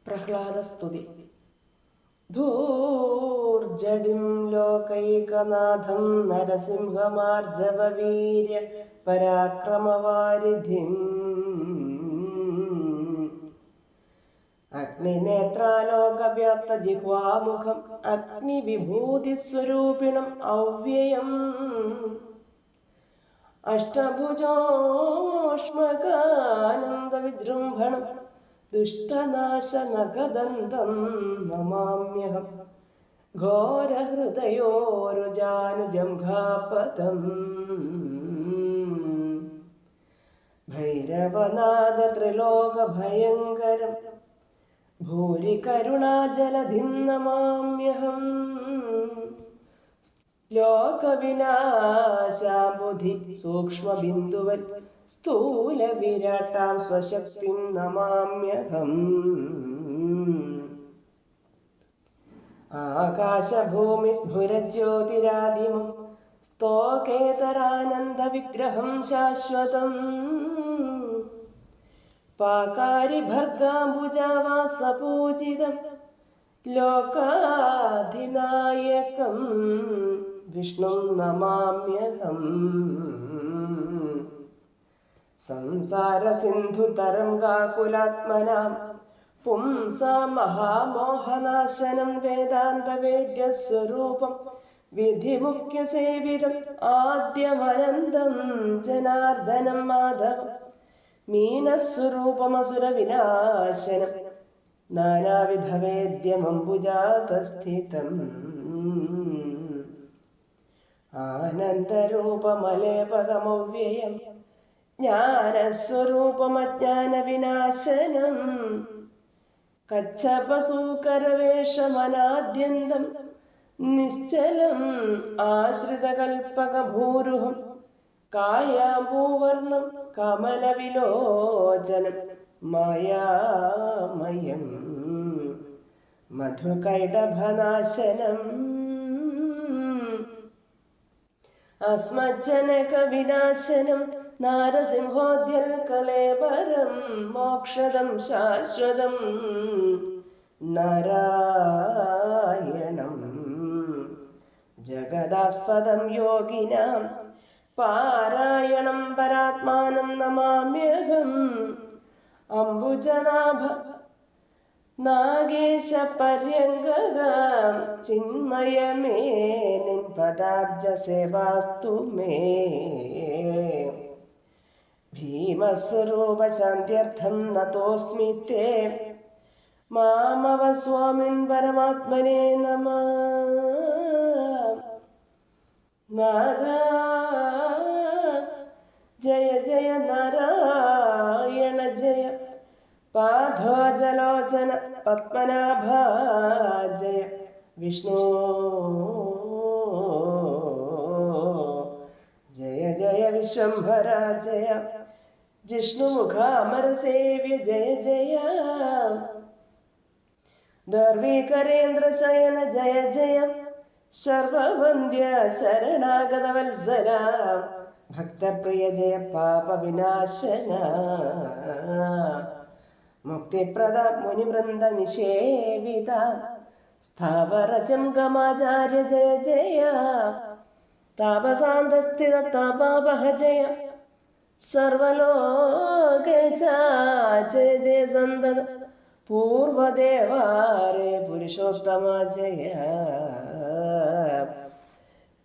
പ്രഹ്ലാദസ്തുതി. ധൂർജടിം ലോകൈകനാഥം നരസിംഹമാർജവവീര്യ പരാക്രമവാരിധിം അഗ്നിനേത്രാലോകവ്യാപ്തജിഹ്വാമുഖം അഗ്നിവിഭൂതിസ്വരൂപിണം അവ്യയം അഷ്ടഭുജോഷ്മകാനന്ദവിജൃംഭണം ദുഷ്ടനാശനഖദന്തം നമാമ്യഹം ഘോരഹൃദയോരുജാനുജംഘാപദം ഭൈരവനാദത്രിലോകഭയങ്കരം ഭൂരി കരുണാജലധിം നമാമ്യഹം ലോകവിനാശാബുധി സൂക്ഷ്മബിന്ദുവൽ സ്ഥൂലവിരാട്ടാം സ്വശക്തിം നമാമ്യഹം ആകാശഭൂമിസ്ഫുരജ്യോതിരാദിമം സ്തോകേതരാനന്ദവിഗ്രഹം ശാശ്വതം പാകാരിഭർഗാംബുജാവാസപൂജിതം ലോകാധിനായകം വിഷ്ണും നമാമ്യഹം സംസാരസിന്ധുതരംഗാകുലാത്മനാം പുംസാം മഹാമോഹനാശനം വേദാന്തവേദ്യസ്വരൂപം വിധിമുഖ്യസേവിതം ആദ്യമനന്തം ജനാർദ്ദനം മാധവം മീനസ്വരൂപമസുരവിനാശനം നാനാവിധവേദ്യമംബുജാതസ്ഥിതം ആനന്ദരൂപമലേപകമവ്യയം ജ്ഞാനസ്വരൂപമജ്ഞാനവിനാശനം കച്ഛപസൂകരവേഷമനാദ്യന്തം നിശ്ചലം ആശ്രിതകൽപകഭൂരുഹം കായാമ്പൂവർണം കമലവിലോചനം മായാമയം മധുകൈടഭനാശനം അസ്മജ്ജനകവിനാശനം നാരസിംഹോദ്യൽ കലേബരം മോക്ഷദം ശാശ്വതം നാരായണം ജഗദാസ്പദം യോഗിനാം പാരായണം പരാത്മാനം നമാമ്യഹം അംബുജനാഭ നാഗേശപര്യങ്കഗം ചിന്മയമേ നിൻ പദാബ്ജസേവാസ്തു മേ ഭീമസ്വരൂപശാന്ത്യർത്ഥം നതോസ്മി തേ മാമവ സ്വാമിൻ പരമാത്മനേ നമഃ നാദ ജയ ജയ നാരായണ ജയ പാദോജലോചന പത്മനാഭ ജയ വിഷ്ണു ജയ ജയ വിശ്വംഭര ജയ ജിഷ്ണുമുഖ അമരസേവ്യ ജയ ജയ ദർവീകരേന്ദ്ര ശയന ജയ ജയ സർവവന്ദ്യ ശരണാഗതവത്സല ഭക്തപ്രിയ ജയ പാപവിനാശന മുക്തിപ്രദ മുനിവൃന്ദ നിഷേവിത സ്ഥാവരജംഗമാചാര്യ ജയ ജയ താപസാന്തസ്ഥിത താപാപഹ ജയ സർവലോകേശ ജയ ജയ സന്തത പൂർവദേവാരേ പുരുഷോത്തമ ജയ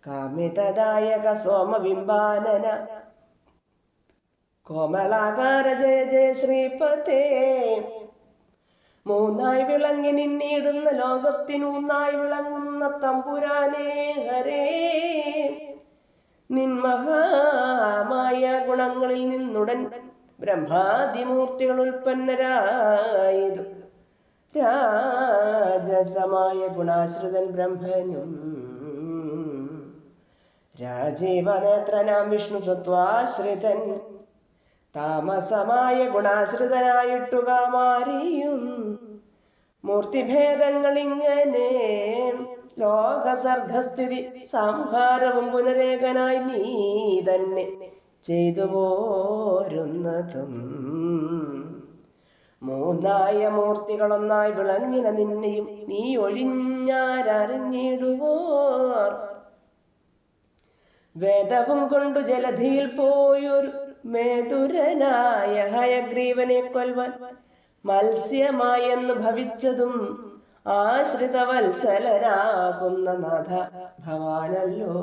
കാമിതദായക സോമബിംബാനന കോമളാകാര ജയ ജയ ശ്രീപതേ മൂന്നായി വിളങ്ങി നിന്നിടുന്ന ലോകത്തിനൂന്നായി വിളങ്ങുന്ന തമ്പുരാനേ ഹരേ നിൻമഹാമായ ഗുണങ്ങളിൽ നിന്നുടൻ ബ്രഹ്മാദിമൂർത്തികൾ ഉൽപ്പന്നരായതു രാജസമായ ഗുണാശ്രിതൻ ബ്രഹ്മനും രാജീവനേത്രനാം വിഷ്ണു സത്വാശ്രിതൻ താമസമായ ഗുണാശ്രിതനായിട്ടു കാമാരിയും മൂർത്തിഭേദങ്ങളിങ്ങനെ ലോകസർഗസ്ഥിതി സംഹാരവും പുനരേകനായി നീ തന്നെ ചെയ്തു പോരുന്നതും മൂന്നായ മൂർത്തികളൊന്നായി വിളങ്ങിന നിന്നെയും നീ ഒഴിഞ്ഞാരറിഞ്ഞിടുവോർ. വേദവും കൊണ്ടു ജലധിയിൽ പോയൊരു മേതുരനായ ഹയഗ്രീവനെ കൊൽവാൻ മത്സ്യമായെന്ന് ഭവിച്ചതും ആശ്രിതവത്സലനാകുന്ന നാഥ ഭവാനല്ലോ.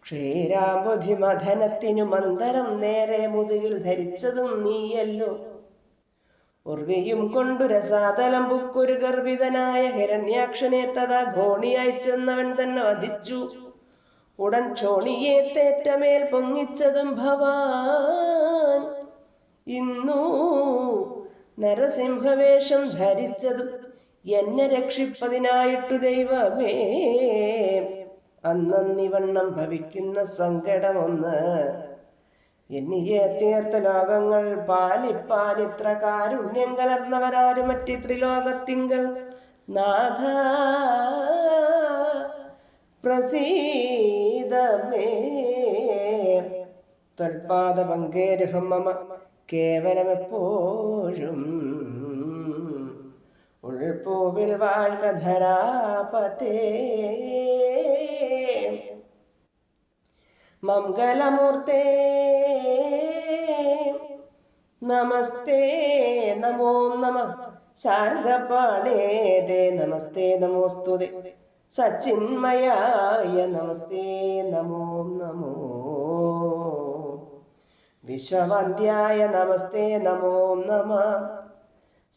ക്ഷീരാബുധിമഥനത്തിനു മന്ദരം നേരെ മുതുകിൽ ധരിച്ചതും നീയല്ലോ. ഉർവിയും കൊണ്ടു രസാതലം പുക്കൊരു ഗർഭിതനായ ഹിരണ്യാക്ഷനെ തഥാ ഘോണിയായി ചെന്നവൻ തന്നെ വധിച്ചു. ഉടൻ ക്ഷോണിയെ തേറ്റമേൽ പൊങ്ങിച്ചതും ഭവാൻ. ഇന്നു നരസിംഹവേഷം ധരിച്ചതും എന്നെ രക്ഷിപ്പതിനായിട്ടു ദൈവമേ. അന്നിവണ്ണം ഭവിക്കുന്ന സങ്കടമൊന്ന് എന്നിയെ തീർത്ത ലോകങ്ങൾ പാലിപ്പാൻ ഇത്ര കാരുണ്യം കലർന്നവരാരും മറ്റി ത്രിലോകത്തിങ്കൽ. നാഥ പ്രസീദമേ. ത്വൽപാദ പങ്കേരുഹം മമ കേവലമെപ്പോഴും. ഉൾപൂവിൽ വാഴ്ക ധരാപതേ. മംഗലമൂർത്തേ നമസ്തേ നമോ നമഃ. ശാർഗപാണേ തേ നമസ്തേ നമോസ്തുതേ. സച്ചിന്മയായ നമസ്തേ നമോ നമോ. വിശ്വവന്ദ്യായ നമസ്തേ നമോ നമഃ.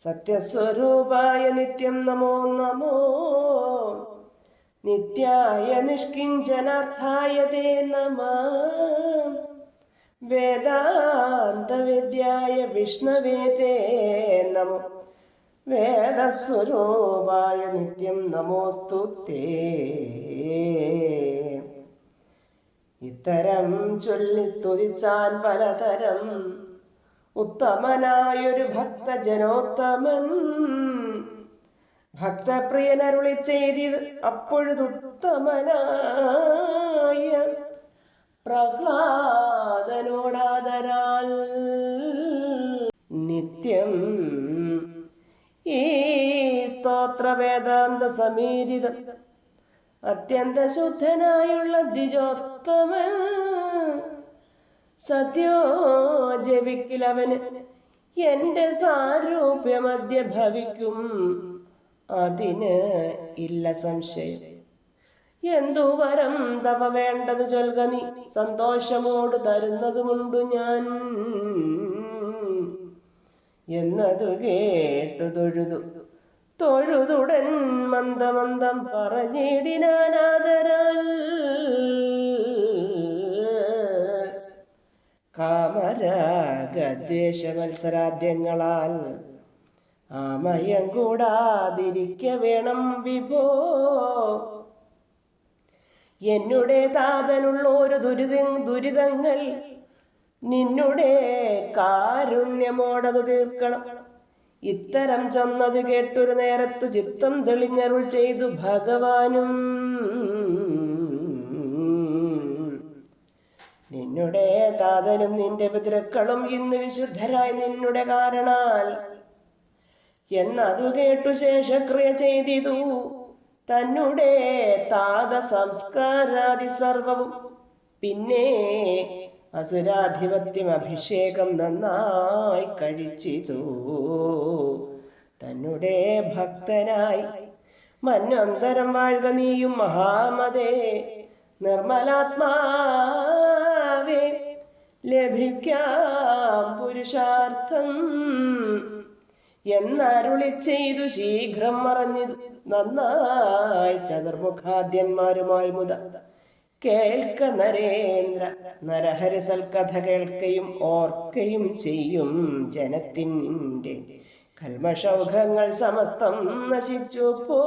സത്യസ്വരൂപായ നിത്യം നമോ നമോ. നിത്യായ നിഷ്കിഞ്ചനാർത്ഥായ തേ നമഃ. വേദാന്തവേദ്യായ വിഷ്ണവേ തേ നമോ. വേദസ്വരൂപായ നിത്യം നമോസ്തുതേ. ഇത്തരം ചൊല്ലി സ്തുതിച്ചാൻ പലതരം ഉത്തമനായൊരു ഭക്തജനോത്തമൻ. ഭക്തപ്രിയനരുളി ചെയ്ത് അപ്പോഴുതുത്തമനായ പ്രഹ്ലാദനോടാദരാൽ നിത്യം ഈ സ്തോത്ര വേദാന്ത സമീരിതം അത്യന്ത ശുദ്ധനായുള്ള ദ്വിജോത്തമൻ. സത്യോ ജപിക്കിലവന് എന്റെ സാരൂപ്യമധ്യ ഭവിക്കും. അതിന് ഇല്ല സംശയം. എന്തു വരം തവ വേണ്ടത് ചൊൽക നീ. സന്തോഷമോട് തരുന്നതുമുണ്ടു ഞാൻ എന്നതു കേട്ടു തൊഴുതുടൻ മന്ദമന്ദം പറഞ്ഞിടിനാനാദരാൽ. കാമരാഗദ്വേഷ മത്സരാദ്യങ്ങളാൽ ആമയം കൂടാതിരിക്ക വേണം വിഭോ. എന്നുടെ താതനുള്ളൊരു ദുരിതങ്ങൾ നിന്നുടെ കാരുണ്യമോടതു തീർക്കണം. ഇത്തരം ചൊന്നത് കേട്ടൊരു നേരത്തു ചിത്തം തെളിഞ്ഞരുൾ ചെയ്തു ഭഗവാനും. നിന്നുടെ താതനും നിന്റെ പിതൃക്കളും ഇന്ന് വിശുദ്ധരായി നിന്നുടെ കാരണാൽ എന്നതു കേട്ടു ശേഷക്രിയ ചെയ്തിതു. തന്നുടെ താത സംസ്കാരാദി സർവവും പിന്നെ അസുരാധിപത്യം അഭിഷേകം നന്നായി കഴിച്ചിതു. തന്നുടെ ഭക്തനായി മന്വന്തരം വാഴ്ക നീയും മഹാമതേ. നിർമ്മലാത്മാവേ ലഭിക്കാം പുരുഷാർത്ഥം എന്നരുളി ചെയ്തു ശീഘ്രം മറഞ്ഞിതു. നന്നായി ചതുർമുഖാദ്യന്മാരുമായി മുത കേൾക്ക നരേന്ദ്ര. നരഹരി സൽക്കഥ കേൾക്കയും ഓർക്കയും ചെയ്യും ജനത്തിൻ്റെ കൽമഷൗഖങ്ങൾ സമസ്തം നശിച്ചു പോ.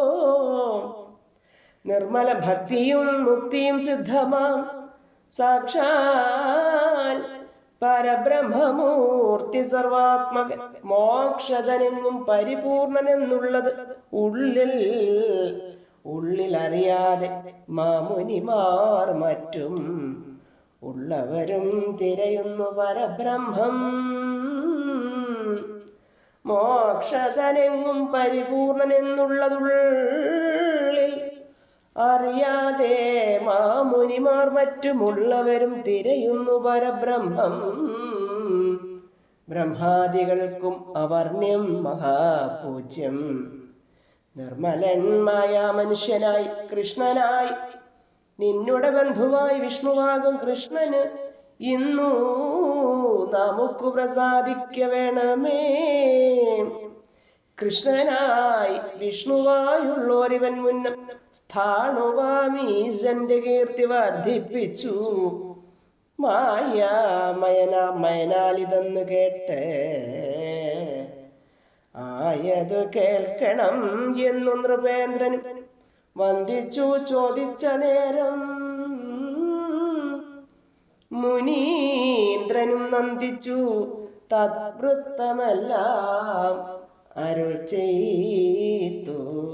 നിർമ്മല ഭക്തിയും മുക്തിയും സിദ്ധമാം സാക്ഷാൽ പരബ്രഹ്മമൂർത്തി സർവാത്മക മോക്ഷതനെങ്ങും പരിപൂർണനെന്നുള്ളത് ഉള്ളിൽ അറിയാതെ മാമുനിമാർ മറ്റും ഉള്ളവരും തിരയുന്നു പരബ്രഹ്മം. മോക്ഷതനെങ്ങും പരിപൂർണനെന്നുള്ളതുള്ളിൽ അറിയാതെ മാമുനിമാർ മറ്റുമുള്ളവരും തിരയുന്നു പരബ്രഹ്മം. ബ്രഹ്മാദികൾക്കും അവർണ്യം മഹാപൂജ്യം. നിർമ്മലന്മായ മനുഷ്യനായി കൃഷ്ണനായി നിന്നുടെ ബന്ധുവായി വിഷ്ണുവാകും കൃഷ്ണന് ഇന്നു നമുക്കു പ്രസാദിക്ക വേണമേ. കൃഷ്ണനായി വിഷ്ണുവായുള്ളോരിവൻ മുന്നം സ്ഥാണുവാമീശന്റെ കീർത്തി വർദ്ധിപ്പിച്ചു. മയനാലിതെന്ന് കേട്ട് ആയത് കേൾക്കണം എന്നു നൃപേന്ദ്രനും വന്ദിച്ചു. ചോദിച്ച നേരം മുനീന്ദ്രനും നന്ദിച്ചു. തദ്വൃത്തമെല്ലാം അരുൾ ചെയ്തു.